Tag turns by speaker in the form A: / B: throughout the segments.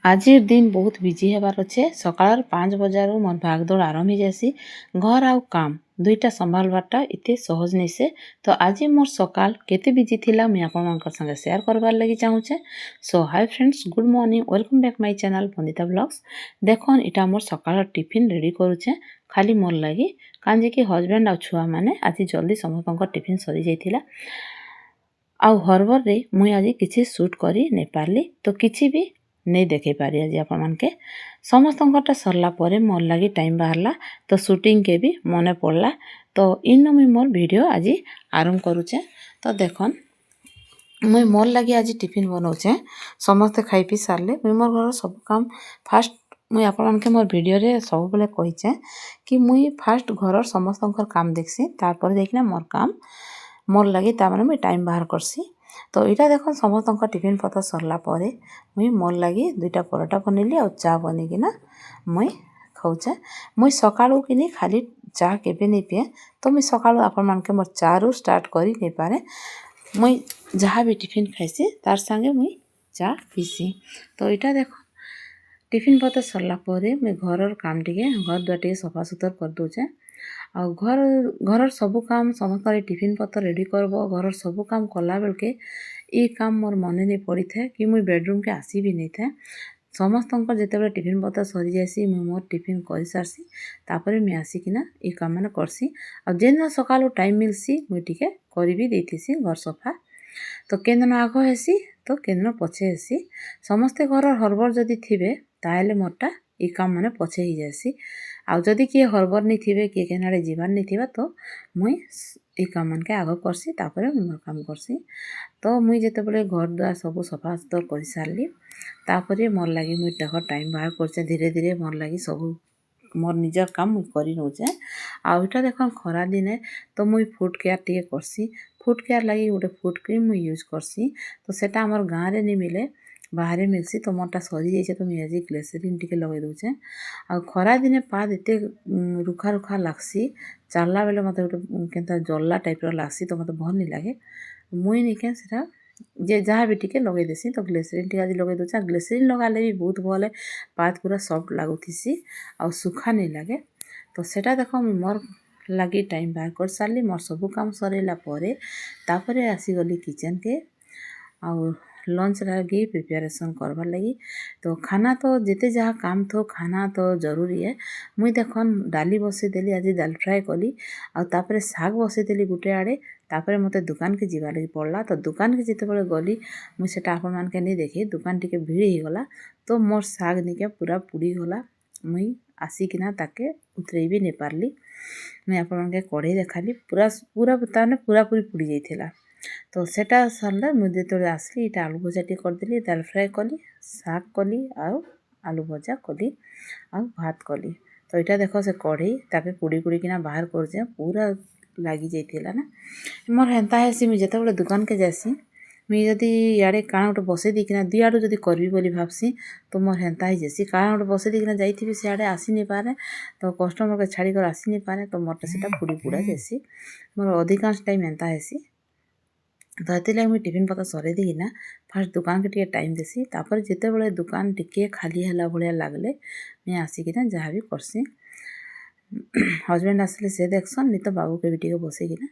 A: आजिर दिन बहुत बिजी हेबार अच्छे सकाळ 5 बजारू मोर भागदौड़ आरम्भ हो जासी घर आउ काम दुईटा संभालवारटा इते सहज नहीं से। तो आज मोर सकाल केते बिजी थिला मैं आपनकर संगे शेयर करबार लगी चाहूचे। So hi friends, good morning, welcome back my channel Bandita blogs. देखन इटा मोर सकाळ टिफिन रेडी करूचे खाली मोर लगी कांजे कि हस्बैंड आ छुआ माने आज जल्दी समस्त टिफिन सरी जाइथिला। आउ हरबर रे मुई आज किछि शूट करी नहीं पारली तो किछि भी नहीं देखे पारी आज आपण मानके समस्तंकटा सरला परे मोर लगी टाइम बाहरला तो शूटिंग के भी मने पड़ला। तो इन मुई मोर वीडियो आज आरंभ करूचे। तो देखन मुई मोर लगी आज टिफिन बनाऊचे समस्ते खाई पी सारले मुई मोर घर सब काम फास्ट मुई आपण मानके मोर वीडियो रे सब बेले कहिचे कि मुई फास्ट घर समस्तंकर काम देखसी तारपर देखना मोर काम मोर लगी तामाने मुई टाइम बाहर करसी। तो इटा देखो समस्त टिफिन पत्र सरला परे मुई मोर लगी दुईटा परोटा बनैली और चा बनिकिना मुई खाऊचे। मुई सकाळू किनी खाली चा केबे नहीं पिए तो मुई सकाळू आपण मानके मोर चा रु स्टार्ट करी नहीं पारे। मुई जहाँ भी टिफिन खाइसी तार संगे मुई चा पीसी। तो इटा देखो टिफिन पत्र सरला परे मुई घरर काम टिके घर द्वार टिके सफा सुतर कर दोचे। आ घर सबू काम समस्त टिफिन पत्र रेडी करब घर सबू काम कला बेल के ई काम मोर मने नहीं पड़ी थे कि मुई बेडरूम के आसी भी नहीं थे। समस्त जिते टिफिन पत्र सरी जासी मुई मोर टिफिन कर सारसी तापर मुई आसिकिना ई काम मैंने करसी। आ जेन सकालू टाइम मिलसी मुई टिके करी भी देतीसी घर सफा। तो केन आग हेसी तो केन पछे हेसी समस्ते घर हरबर जदि थिबे ताहेले मोरटा ई काम माने पछे ही जासी। आउ जदि किए हरबर नहीं थिबे किए केनाडे जीवार नहीं थिबा तो मुई ई काम मन के आग करसी तापर मुई मोर काम करसी। तो मुई जेते बेले घर द्वार सब सफा सुतर कर सारली तापर मोर लगी मुई देख टाइम बाहर करछे धीरे धीरे मोर लगी सब मोर निजर काम मुई करी नौचे। आउ इटा देखन खरा दिने तो मुई फुट केयर टिके करसी फुट केयर लगी गोटे फुट क्रीम मुई यूज करसी। तो सेटा हमर गाँव रे नहीं मिले बाहर मिलसी तो मोरटा सरी जाइए तो मुझे ग्लिसरीन टिके लगे दूचे। आ खरा दिने पाद एते रुखा रुखा लागसी चालला बेले मत गोटे केनता जल्ला टाइप लागसी तो मत भल नहीं लगे मुई निके सेटा जे जहाँ भी टिके लगे देसी। तो ग्लिसरीन टिके आज लगे दूचे ग्लिसरीन लगाले भी बहुत भल पाद पूरा सॉफ्ट लागुथीसी आ सुखा नहीं लगे। तो सेटा देखो मोर लगी टाइम बाहर कर सारली मोर सबू काम सरैला परे तापरे आसी गली किचन के और लंच लगी प्रिपेरेसन करवार लगी। तो खाना तो जिते जहाँ काम थो खाना तो जरूरी है। मुई देखन डाली बसई देली आज दाल फ्राए कली और तापरे साग बसई देली गुटे आड़े तापरे मते दुकान के जीवा लगी पड़ला। तो दुकान के जिते बड़े गली मुई सेटा आपण मान के नहीं देखी दुकान टिके भीड़ ही गला तो मोर साग निके पूरा पुड़ी गला मुई आसिकिना ताके उतरे भी नहीं पारली। मुई आपण मान के कढ़ई देखाली पूरा पूरा ताने पूरा पूरी पुड़ी जाइथिला। तो सेटा सरला मुझे तो आसली इटा आलू भजा टी करदेली दाल फ्राए कली साग कली आउ आलू भजा कली आउ भात कली। तो इटा देखो से कढ़ई ताके पुड़ी पुड़ी किना बाहर करजे पूरा लगी जाइथिला ना मोर हेंता हेसी मुझे जिते बड़े दुकान के जासी मुई जदि याड़े काଣା गोटे बसई देकिना दुई आड़ू जदि करबी बोली भाबसी तो मोर हेंता ही जासी काଣା गोटे बसई देकिना जाइथिबी सियाड़े आसी नहीं पारे तो कस्टमर के छाड़ी कर आसी नहीं पारे तो मोरटा सेटा पुड़ी पुड़ा जासी मोर अधिकांश टाइम हेंता हेसी। तो हेती लगे मुई टिफिन पत्र सरे देना फास्ट दुकान के टिके टाइम देसी तापर जिते बड़े दुकान टिके खाली हला भलिया लागले मैं आसिकिना जहाँ भी करसी हस्बैंड आसले से देखसन नहीं तो बाबू के भी टिके बसैकिना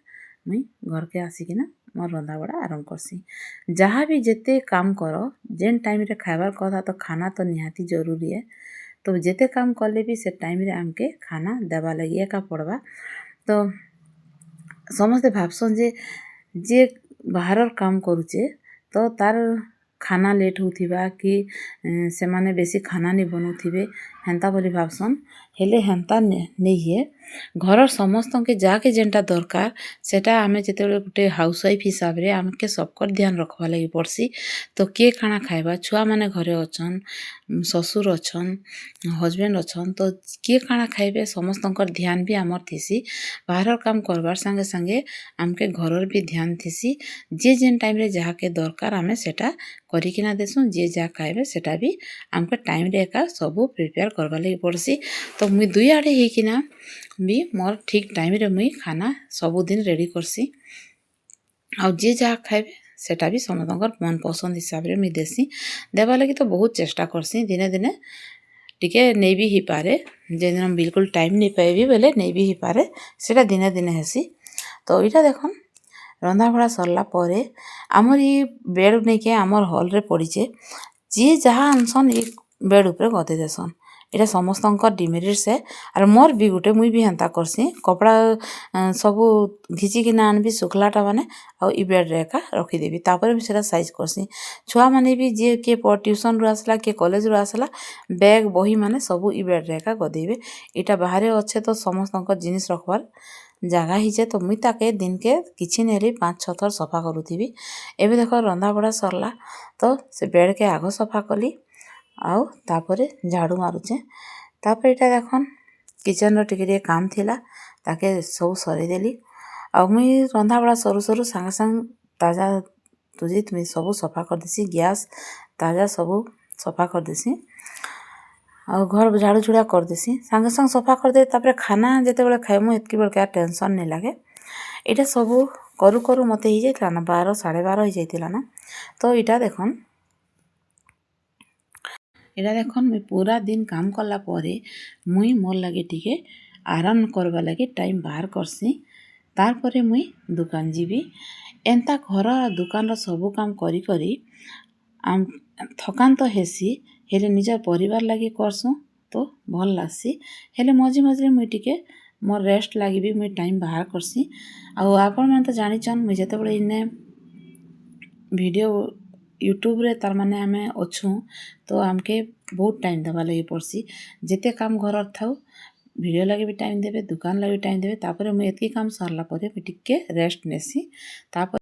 A: मुई घर के आसिकिना मोर रंधा बड़ा आरंभ करसी। जहाँ भी जिते काम कर जेन टाइम रे खाइबार कथा तो खाना तो निहाती जरूरी है। तो जिते काम कले भी से टाइम रे आमके खाना देवा लगी एका पड़वा। तो समस्ते भाबसन जे बाहर काम करुचे तो तार खाना लेट होथिबा कि से माने बेसी खाना नहीं बनौथिबे हेंता बोली भाबसन हेले हेंता नहीं है। घर समस्त के जाके जेनटा दरकार सेटा आमे जेते गोटे हाउस वाइफ हिसाब रे आमके सबकर ध्यान रखवा लगी पड़सी। तो किए खाना खाइबा छुआ माने घरे अछन ससुर अछन हस्बैंड अछन तो किए खाना खाइबे समस्तंकर ध्यान भी आमर थीसी। बाहर काम करबार संगे संगे आमके घरर भी ध्यान थीसी जे जेन टाइम रे जहाँ के दरकार आमे सेटा करिकिना देसुँ जे जहाँ खाइबे सेटा भी आमके टाइम रे एका सबू प्रिपेयर करवा लगी पड़सी। तो मुई दुई आड़े हिकिना भी मोर ठीक टाइम रे मुई खाना सबू दिन रेडी करसी और जे जहाँ खाइबे सेटा भी समस्तकर मन पसंद हिसाब रे मुई देसी देवा लगी तो बहुत चेष्टा करसी दिने दिने टिके नहीं भी ही पारे जे दिन बिल्कुल टाइम नहीं पाइबी बोले नहीं भी ही पारे सेटा दिने दिने हेसी तो इटा देखन रंधा बड़ा सरला परे आमर ये बेड नहीं के आमर हॉल रे पड़ीचे जी जहाँ आनसन ये बेड ऊपर गदे देसन एटा समस्तंकर डिमेरिट से आर मोर भी गुटे मुई भी हेंता करसी कपड़ा सबू घिचिकिना आनबी सुखलाटा माने आ इ बेड रे एका रखिदेबी तापर भी सेटा साइज करसी छुआ माने भी जे के ट्यूशन रु आसला के कॉलेज रु आसला बैग बही माने सबू इ बेड रे एका गदेबे इटा बाहरे अच्छे तो समस्तंकर जिनिस रखबार जगह हिचे तो मुई ताके दिन के किछि नेरी 5-6 थर सफा करूथिबी एबे देखो रंधा बड़ा सरला तो से बेड के आगो सफा कली आउ तापरे झाड़ू मारुचे तापर इटा देखन किचन रो टिके काम थिला ताके सब सरी देली आ मुई रंधा बड़ा सरू सरू संग संग ताजा तुजी तुमी सब सफा कर देसी गैस ताजा सब सफा कर देसी आ घर झाड़ू झुड़ा कर देसी संग संग सफा कर दे तापर खाना जेते बेले खाइमु एतकी बेल के टेंशन नहीं लागे इटा सब करू करू मते ही जाइतला ना 12 12:30 ही जाइतला ना तो इटा देखन एटा देखन मुई पूरा दिन काम कला परे मुई मोर लगे टिके आराम करबा लगे टाइम बाहर करसी तार परे मुई दुकान जीबी एंता घर दुकान रो सब काम करी करी आम थकान तो हेसी हेले निज परिवार लगे करसु तो भल लासी हेले मझे मझे मुई टिके मोर रेस्ट लगी भी मुई टाइम बाहर करसी आ आपण मन तो जानिचन मुई जते बळे इने वीडियो यूट्यूब रे तार माने आमे अछु तो आमके बहुत टाइम देवा लगी पड़सी जेते काम घर थाउ वीडियो लगे भी टाइम देबे दुकान लगे टाइम देबे तापर मुई एतकी काम सरला परे मुई टिके रेस्ट नेसी तापर